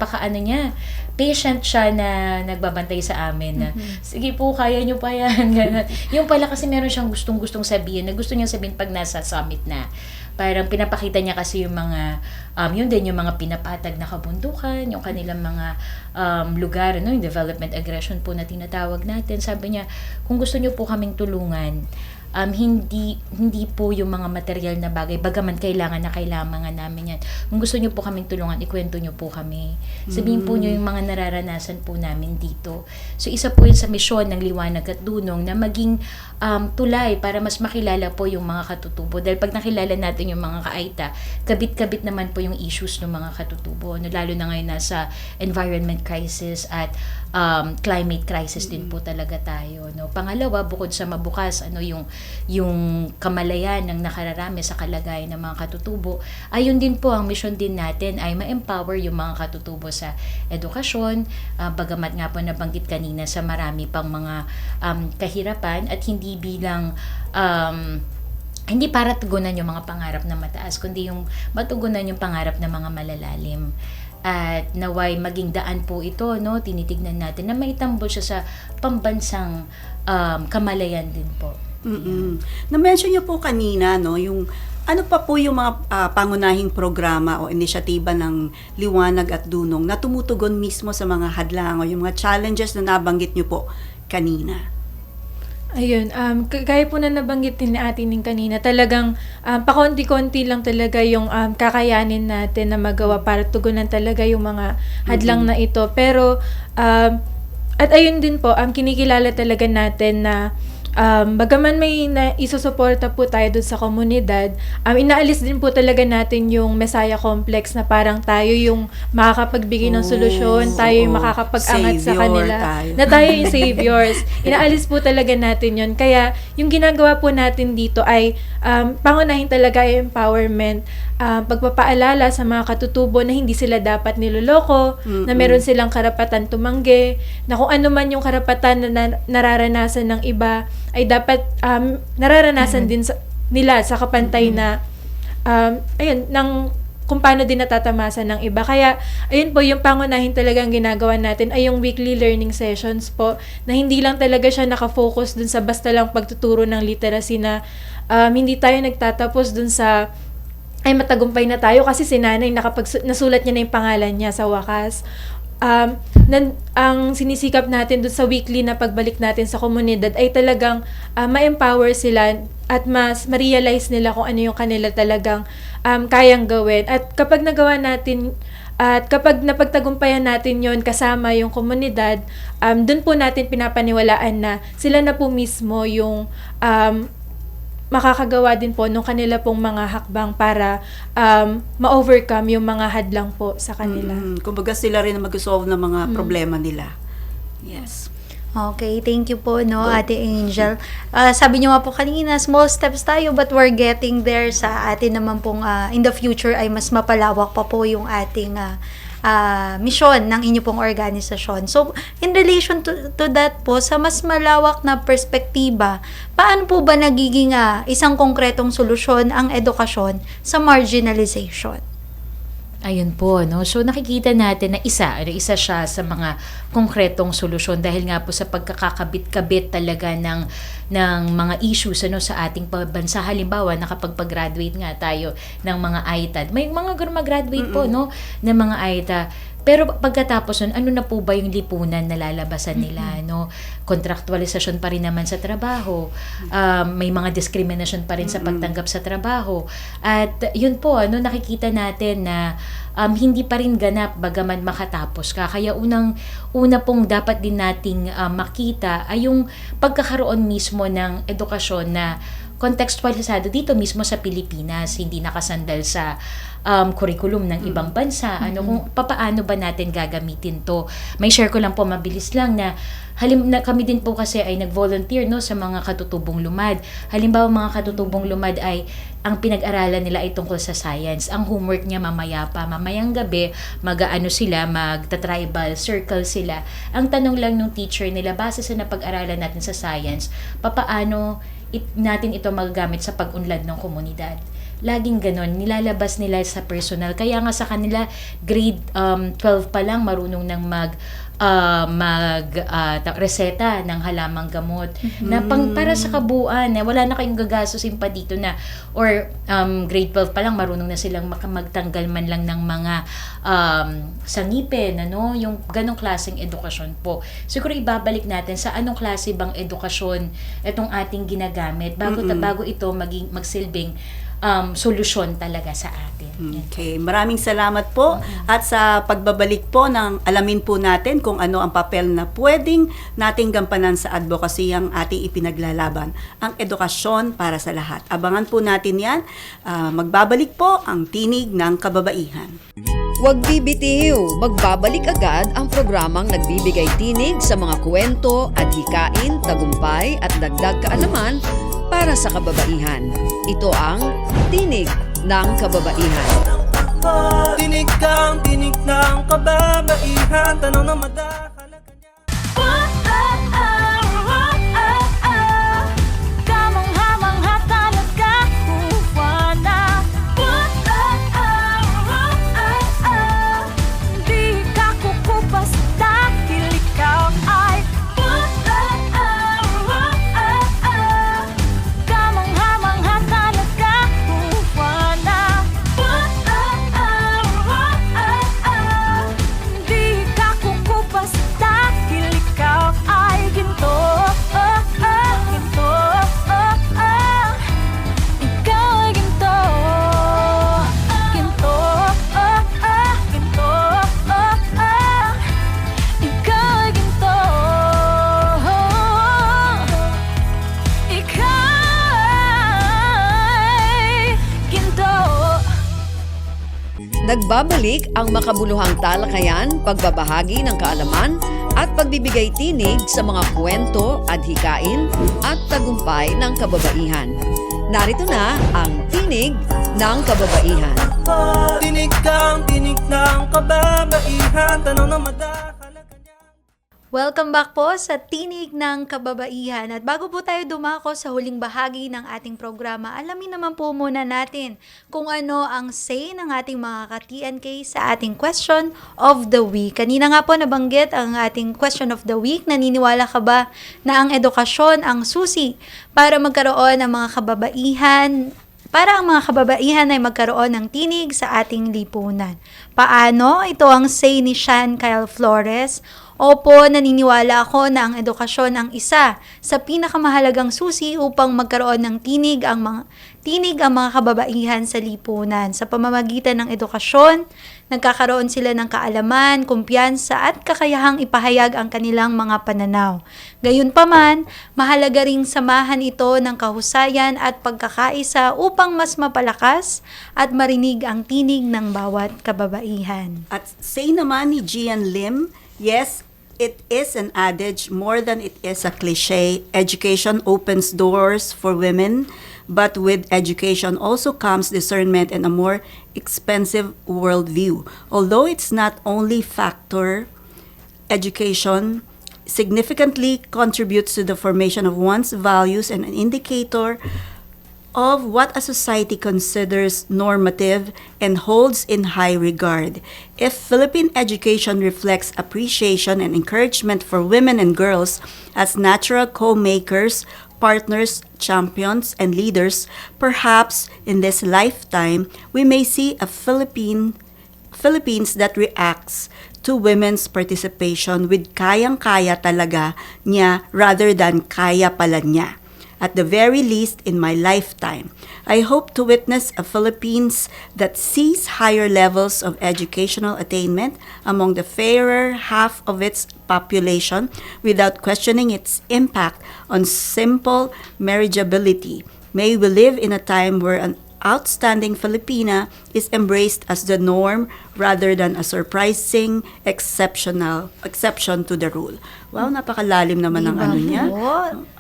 Speaker 7: patient siya na nagbabantay sa amin na, sige po, kaya nyo pa yan. Ganun. Yung pala kasi meron siyang gustong-gustong sabihin, na gusto niya sabihin pag nasa summit na. Parang pinapakita niya kasi yung mga, yun din yung mga pinapatag na kabundukan, yung kanilang mga lugar, yung development aggression po na tinatawag natin. Sabi niya, kung gusto niyo po kaming tulungan, hindi po yung mga material na bagay, bagaman kailangan namin yan. Kung gusto niyo po kaming tulungan, ikwento niyo po kami. Sabihin po niyo yung mga nararanasan po namin dito. So isa po yun sa misyon ng Liwanag at Dunong na maging tulay para mas makilala po yung mga katutubo. Dahil pag nakilala natin yung mga ka-AITA, kabit-kabit naman po yung issues ng mga katutubo. Lalo na ngayon nasa environment crisis at climate crisis din po talaga tayo. Pangalawa, bukod sa mabukas, yung kamalayan ng nakararami sa kalagayan ng mga katutubo, ayun din po ang mission din natin ay ma-empower yung mga katutubo sa edukasyon, bagamat nga po nabanggit kanina sa marami pang mga kahirapan at hindi bilang hindi para tugunan yung mga pangarap na mataas, kundi yung matugunan yung pangarap na mga malalalim. At naway maging daan po ito, no? Tinitignan natin na maitambol siya sa pambansang kamalayan din po.
Speaker 3: Na-mention niyo po kanina, no, yung ano pa po yung mga pangunahing programa o inisyatiba ng Liwanag at Dunong na tumutugon mismo sa mga hadlang o yung mga challenges na nabanggit niyo po kanina?
Speaker 8: Ayun, gaya po na nabanggit din ni Ate Ning kanina, talagang pakonti-konti lang talaga yung kakayanin natin na magawa para tugunan talaga yung mga hadlang na ito. Pero, at ayun din po, kinikilala talaga natin na bagaman may isusuporta po tayo dun sa komunidad, inaalis din po talaga natin yung Messiah Complex na parang tayo yung makakapagbigay ng solusyon, tayo yung makakapag-angat sa kanila. Na tayo yung saviors. Inaalis po talaga natin yun. Kaya yung ginagawa po natin dito ay pangunahin talaga ay empowerment, pagpapaalala sa mga katutubo na hindi sila dapat niloloko, na meron silang karapatan tumanggi, na kung ano man yung karapatan na nararanasan ng iba, ay dapat nararanasan din nila sa kapantay na kung paano din natatamasa ng iba. Kaya ayun po yung pangunahin talagang ginagawa natin ay yung weekly learning sessions po, na hindi lang talaga siya nakafocus dun sa basta lang pagtuturo ng literacy, na hindi tayo nagtatapos dun sa ay matagumpay na tayo kasi si nanay nasulat niya na yung pangalan niya sa wakas. Ang sinisikap natin dun sa weekly na pagbalik natin sa komunidad ay talagang ma-empower sila at mas ma-realize nila kung ano yung kanila talagang kayang gawin. At kapag nagawa natin at kapag napagtagumpayan natin yon kasama yung komunidad, dun po natin pinapaniwalaan na sila na po mismo yung makakagawa din po nung kanila pong mga hakbang para ma-overcome yung mga hadlang po sa kanila.
Speaker 3: Kumbaga sila rin na mag-solve ng mga problema nila. Yes.
Speaker 4: Okay, thank you po, no, Ate Angel. Sabi niyo nga po kanina, small steps tayo but we're getting there. Sa atin naman pong in the future ay mas mapalawak pa po yung ating misyon ng inyo pong organisasyon. So, in relation to that po, sa mas malawak na perspektiba, paano po ba nagiging isang konkretong solusyon ang edukasyon sa marginalization?
Speaker 7: Ayun po, no? So nakikita natin na isa siya sa mga konkretong solusyon dahil nga po sa pagkakakabit-kabit talaga ng mga issues sa ating bansa. Halimbawa, nakapag-graduate nga tayo ng mga ITAD. May mga graduate po, no, ng mga ITAD. Pero pagkatapos nun, ano na po ba yung lipunan na lalabasan nila, no? Kontraktualisasyon pa rin naman sa trabaho. May mga discrimination pa rin sa pagtanggap sa trabaho. At yun po, nakikita natin na hindi pa rin ganap bagaman makatapos ka. Kaya una pong dapat din nating makita ay yung pagkakaroon mismo ng edukasyon na contextualisado dito mismo sa Pilipinas, hindi nakasandal sa curriculum ng ibang bansa. Kung papaano ba natin gagamitin to? May share ko lang po, mabilis lang, na kami din po kasi ay nag-volunteer, no, sa mga katutubong lumad. Halimbawa, mga katutubong lumad ay ang pinag-aralan nila ay tungkol sa science. Ang homework niya mamayang gabi, magta-tribal circle sila. Ang tanong lang ng teacher nila, base sa napag-aralan natin sa science, papaano natin ito magagamit sa pag-unlad ng komunidad. Laging ganon, nilalabas nila sa personal. Kaya nga sa kanila, grade 12 pa lang, marunong nang reseta ng halamang gamot na para sa kabuuan, wala na kayong gagastusin pa dito na, or grade 12 pa lang marunong na silang magtanggal man lang ng mga sangipin, yung ganong klaseng edukasyon po. Siguro ibabalik natin sa anong klase bang edukasyon itong ating ginagamit bago ito magsilbing solusyon talaga sa atin.
Speaker 3: Okay, maraming salamat po at sa pagbabalik po ng alamin po natin kung ano ang papel na pwedeng nating gampanan sa advocacy ang ating ipinaglalaban, ang edukasyon para sa lahat. Abangan po natin yan. Magbabalik po ang Tinig ng Kababaihan.
Speaker 1: Huwag bibitiw, magbabalik agad ang programang nagbibigay tinig sa mga kwento, adhikain, tagumpay at dagdag kaalaman para sa kababaihan. Ito ang Tinig ng Kababaihan.
Speaker 2: Tinig kang tinig ng kababaihan, tanaw na madahalaga niya.
Speaker 6: Kamangha-mangha talaga
Speaker 1: Nagbabalik ang makabuluhang talakayan, pagbabahagi ng kaalaman at pagbibigay tinig sa mga kwento, adhikain at tagumpay ng kababaihan. Narito na ang Tinig ng Kababaihan.
Speaker 2: Tinig ng kababaihan, tanong ng madahalaga.
Speaker 4: Welcome back po sa Tinig ng Kababaihan. At bago po tayo dumako sa huling bahagi ng ating programa, alamin naman po muna natin kung ano ang say ng ating mga ka-TNK sa ating question of the week. Kanina nga po nabanggit ang ating question of the week. Naniniwala ka ba na ang edukasyon ang susi para magkaroon ng mga kababaihan, para ang mga kababaihan ay magkaroon ng tinig sa ating lipunan? Paano? Ito ang say ni Sean Kyle Flores. Opo, naniniwala ako na ang edukasyon ang isa sa pinakamahalagang susi upang magkaroon ng tinig ang mga kababaihan sa lipunan. Sa pamamagitan ng edukasyon, nagkakaroon sila ng kaalaman, kumpiyansa at kakayahang ipahayag ang kanilang mga pananaw. Gayunpaman, mahalaga ring samahan ito ng kahusayan at pagkakaisa upang mas mapalakas at marinig ang tinig ng bawat kababaihan.
Speaker 3: At say naman ni Gian Lim, yes, it is an adage more than it is a cliche. Education opens doors for women, but with education also comes discernment and a more expansive worldview. Although it's not only factor, education significantly contributes to the formation of one's values and an indicator of what a society considers normative and holds in high regard. If Philippine education reflects appreciation and encouragement for women and girls as natural co-makers, partners, champions, and leaders, perhaps in this lifetime, we may see a Philippines that reacts to women's participation with kayang-kaya talaga niya rather than kaya pala niya. At the very least in my lifetime, I hope to witness a Philippines that sees higher levels of educational attainment among the fairer half of its population without questioning its impact on simple marriageability. May we live in a time where an outstanding Filipina is embraced as the norm rather than a surprising exception to the rule. Wow, napakalalim naman ng ano niya.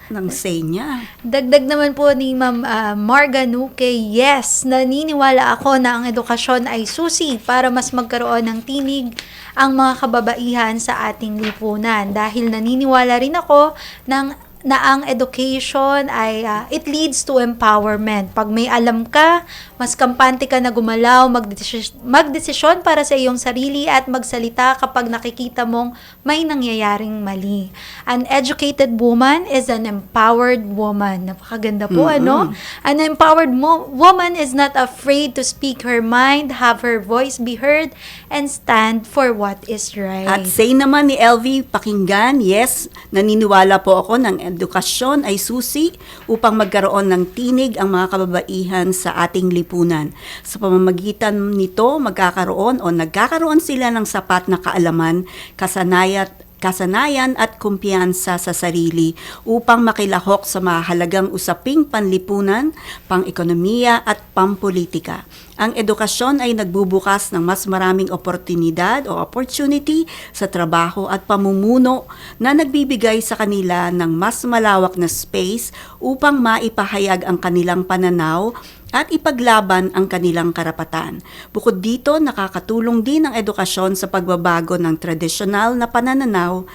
Speaker 3: Ng say niya.
Speaker 4: Dagdag naman po ni Ma'am Marga Nuque, yes, naniniwala ako na ang edukasyon ay susi para mas magkaroon ng tinig ang mga kababaihan sa ating lipunan. Dahil naniniwala rin ako na ang education ay it leads to empowerment. Pag may alam ka, mas kampante ka na gumalaw, magdesisyon para sa iyong sarili at magsalita kapag nakikita mong may nangyayaring mali. An educated woman is an empowered woman. Napakaganda po, ano? An empowered woman is not afraid to speak her mind, have her voice be heard, and stand for what is right.
Speaker 3: At say naman ni LV Pakinggan, yes, naniniwala po ako ng edukasyon ay susi upang magkaroon ng tinig ang mga kababaihan sa ating lipunan. Sa pamamagitan nito, nagkakaroon sila ng sapat na kaalaman, kasanayan at kumpiyansa sa sarili upang makilahok sa mahalagang usaping panlipunan, pang-ekonomiya at pampolitika. Ang edukasyon ay nagbubukas ng mas maraming oportunidad o opportunity sa trabaho at pamumuno na nagbibigay sa kanila ng mas malawak na space upang maipahayag ang kanilang pananaw at ipaglaban ang kanilang karapatan. Bukod dito, nakakatulong din ang edukasyon sa pagbabago ng tradisyonal na pananaw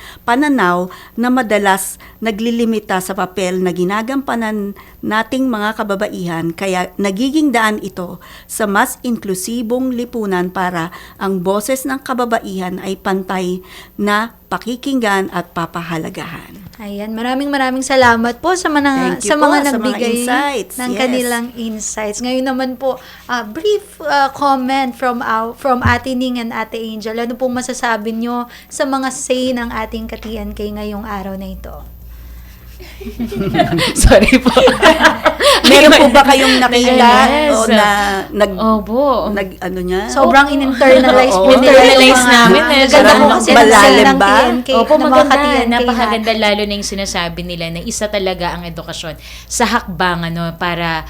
Speaker 3: na madalas naglilimita sa papel na ginagampanan nating mga kababaihan, kaya nagiging daan ito sa mas inklusibong lipunan para ang boses ng kababaihan ay pantay na pakikinggan at papahalagahan.
Speaker 4: Ayan, maraming salamat po sa mga nagbigay
Speaker 3: insights.
Speaker 4: ng kanilang insights. Ngayon naman po, brief comment from Ate Ning and Ate Angel. Ano pong masasabi nyo sa mga say ng ating ka-TNK ngayong araw na ito?
Speaker 7: Sorry po.
Speaker 3: Meron po ba kayong nakita
Speaker 7: Yes.
Speaker 3: o na
Speaker 7: Opo.
Speaker 3: ano niya?
Speaker 4: Sobrang in-internalize
Speaker 3: Oo.
Speaker 4: po nila yung
Speaker 7: In-internalize
Speaker 4: mga-
Speaker 7: namin, eh.
Speaker 4: Ganda po
Speaker 3: Parang
Speaker 4: kasi
Speaker 3: malalim
Speaker 4: ng
Speaker 3: ba?
Speaker 4: TNK.
Speaker 7: Opo,
Speaker 4: ng mga
Speaker 7: maganda.
Speaker 4: ka-TNK
Speaker 7: Napakaganda
Speaker 4: natin.
Speaker 7: lalo na yung sinasabi nila na isa talaga ang edukasyon sa hakbang para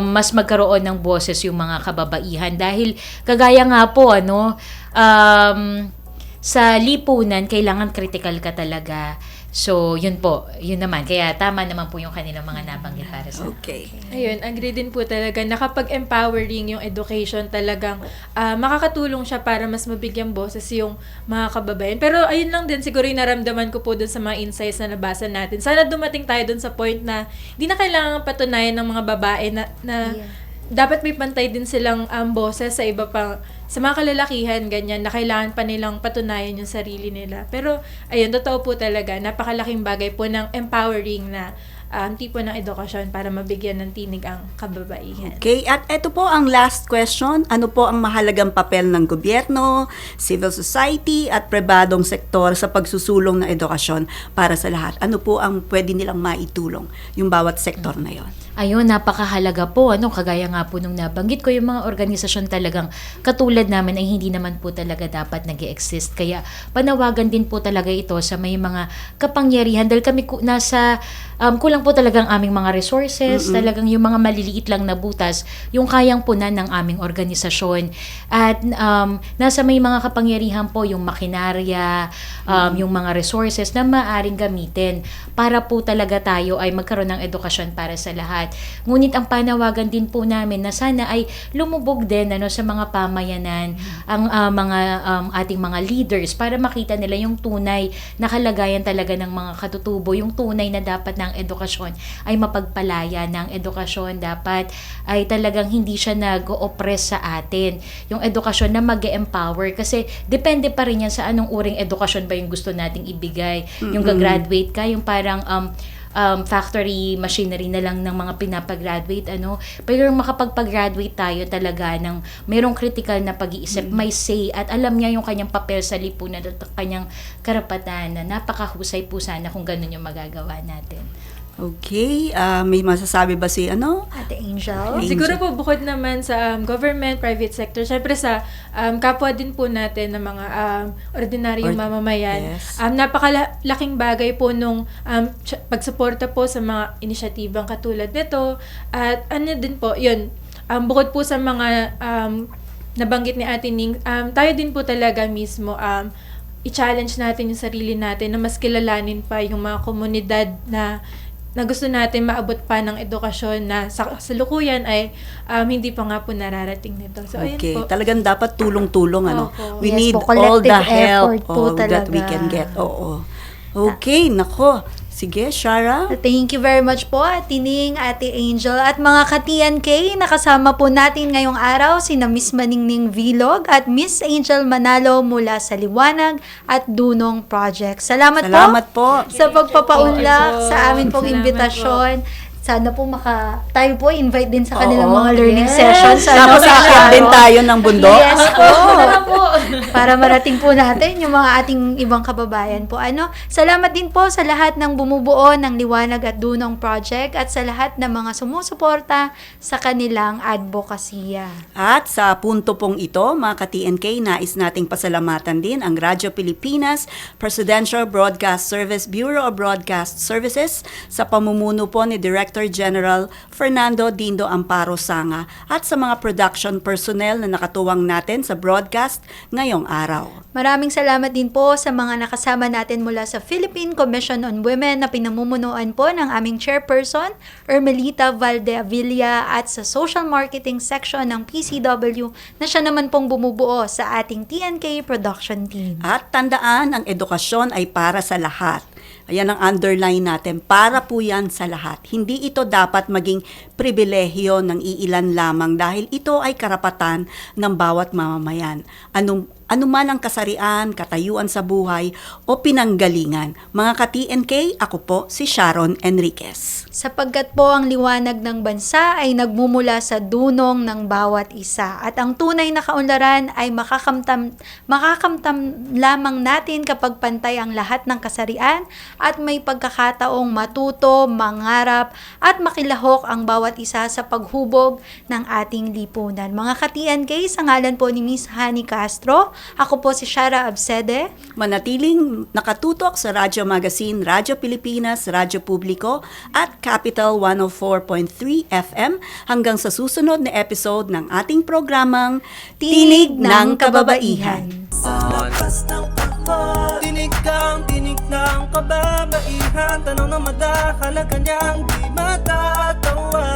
Speaker 7: mas magkaroon ng boses yung mga kababaihan. Dahil kagaya nga po, sa lipunan, kailangan critical ka talaga. So, yun po. Yun naman. Kaya tama naman po yung kanilang mga nabanggit para sa
Speaker 3: Okay.
Speaker 8: Ayun, agree din po talaga na kapag empowering yung education talagang makakatulong siya para mas mabigyang boses yung mga kababayan. Pero ayun lang din siguro yung naramdaman ko po dun sa mga insights na nabasa natin. Sana dumating tayo dun sa point na hindi na kailangan patunayan ng mga babae na dapat may pantay din silang boses sa iba pang sa mga kalalakihan, ganyan, na kailangan pa nilang patunayan yung sarili nila. Pero, ayun, totoo po talaga, napakalaking bagay po ng empowering na tipo ng edukasyon para mabigyan ng tinig ang kababaihan.
Speaker 3: Okay, at ito po ang last question. Ano po ang mahalagang papel ng gobyerno, civil society, at pribadong sektor sa pagsusulong ng edukasyon para sa lahat? Ano po ang pwede nilang maitulong yung bawat sektor na yon?
Speaker 7: Ayun, napakahalaga po. Kagaya nga po nung nabanggit ko, yung mga organisasyon talagang katulad namin ay hindi naman po talaga dapat nag-exist. Kaya panawagan din po talaga ito sa may mga kapangyarihan. Dahil kami nasa, kulang po talagang aming mga resources, talagang yung mga maliliit lang na butas, yung kayang punan ng aming organisasyon. At nasa may mga kapangyarihan po, yung makinarya, yung mga resources na maaring gamitin para po talaga tayo ay magkaroon ng edukasyon para sa lahat. Ngunit ang panawagan din po namin na sana ay lumubog din sa mga pamayanan, ang mga ating mga leaders para makita nila yung tunay na kalagayan talaga ng mga katutubo, yung tunay na dapat ng edukasyon ay mapagpalaya, ng edukasyon dapat ay talagang hindi siya nag-o-oppress sa atin. Yung edukasyon na mag-empower kasi depende pa rin yan sa anong uring edukasyon ba yung gusto nating ibigay. Yung gagraduate ka, yung parang factory machinery na lang ng mga pinapag-graduate, pero makapagpag-graduate tayo talaga ng merong critical na pag-iisip, may say, at alam niya yung kanyang papel sa lipunan at kanyang karapatan, na napakahusay po sana kung ganun yung magagawa natin.
Speaker 3: Okay, may masasabi ba si
Speaker 4: Ate Angel?
Speaker 8: Siguro po bukod naman sa government, private sector, syempre sa kapwa din po natin ng mga ordinaryong mamamayan.
Speaker 3: Yes.
Speaker 8: Napakalaking bagay po nung pagsuporta po sa mga inisyatibang katulad nito. At din po, yun, bukod po sa mga nabanggit ni Ate Ning, tayo din po talaga mismo i-challenge natin yung sarili natin na mas kilalanin pa yung mga komunidad na gusto natin maabot pa ng edukasyon na sa kasalukuyan ay hindi pa nga po nararating nito. So,
Speaker 3: Okay,
Speaker 8: ayun po.
Speaker 3: talagang dapat tulong-tulong,
Speaker 8: Opo.
Speaker 3: We
Speaker 4: Yes
Speaker 3: need
Speaker 4: po,
Speaker 3: all the
Speaker 4: collective
Speaker 3: help
Speaker 4: effort po
Speaker 3: that we
Speaker 4: talaga.
Speaker 3: can get. Oo. Okay, nako. Sige, Shara.
Speaker 4: Thank you very much po, Ate Ning, Ate Angel, at mga ka-TNK. Nakasama po natin ngayong araw sina Miss Maningning Vilog at Miss Angel Manalo mula sa Liwanag at Dunong Project. Salamat
Speaker 3: po.
Speaker 4: sa pagpapaunlak
Speaker 8: Opo.
Speaker 4: sa amin pong
Speaker 8: Salamat
Speaker 4: imbitasyon. Sana po tayo po invite din sa kanilang
Speaker 3: Oo.
Speaker 4: mga learning
Speaker 8: Yes.
Speaker 4: sessions.
Speaker 3: Tapos aakyat din tayo ng bundok.
Speaker 4: Yes po. Para marating po natin yung mga ating ibang kababayan po. Salamat din po sa lahat ng bumubuo ng Liwanag at Dunong Project at sa lahat ng mga sumusuporta sa kanilang advokasya.
Speaker 3: At sa punto pong ito, mga ka-TNK, nais nating pasalamatan din ang Radyo Pilipinas, Presidential Broadcast Service, Bureau of Broadcast Services, sa pamumuno po ni Director General Fernando Dindo Amparo Sanga, at sa mga production personnel na nakatuwang natin sa broadcast ngayong araw.
Speaker 4: Maraming salamat din po sa mga nakasama natin mula sa Philippine Commission on Women na pinamumunuan po ng aming chairperson, Ermelita Valdeavilla, at sa social marketing section ng PCW na siya naman pong bumubuo sa ating TNK production team.
Speaker 3: At tandaan, ang edukasyon ay para sa lahat. Ayan ang underline natin, para po yan sa lahat. Hindi ito dapat maging pribilehyo ng iilan lamang dahil ito ay karapatan ng bawat mamamayan. anuman ang kasarian, katayuan sa buhay o pinanggalingan. Mga ka-TNK, ako po si Sharon Enriquez.
Speaker 4: Sapagkat po ang liwanag ng bansa ay nagmumula sa dunong ng bawat isa at ang tunay na kaunlaran ay makakamtam lamang natin kapag pantay ang lahat ng kasarian at may pagkakataong matuto, mangarap at makilahok ang bawat isa sa paghubog ng ating lipunan. Mga ka-TNK, sa ngalan po ni Miss Hani Castro, ako po si Shara Absede.
Speaker 3: Manatiling nakatutok sa Radyo Magazine, Radyo Pilipinas, Radyo Publiko at Capital 104.3 FM hanggang sa susunod na episode ng ating programang Tinig ng Kababaihan.
Speaker 2: Lakas ng takbo, tinig ng kababaihan. Tanong ng madahalaga niyang di matatawan.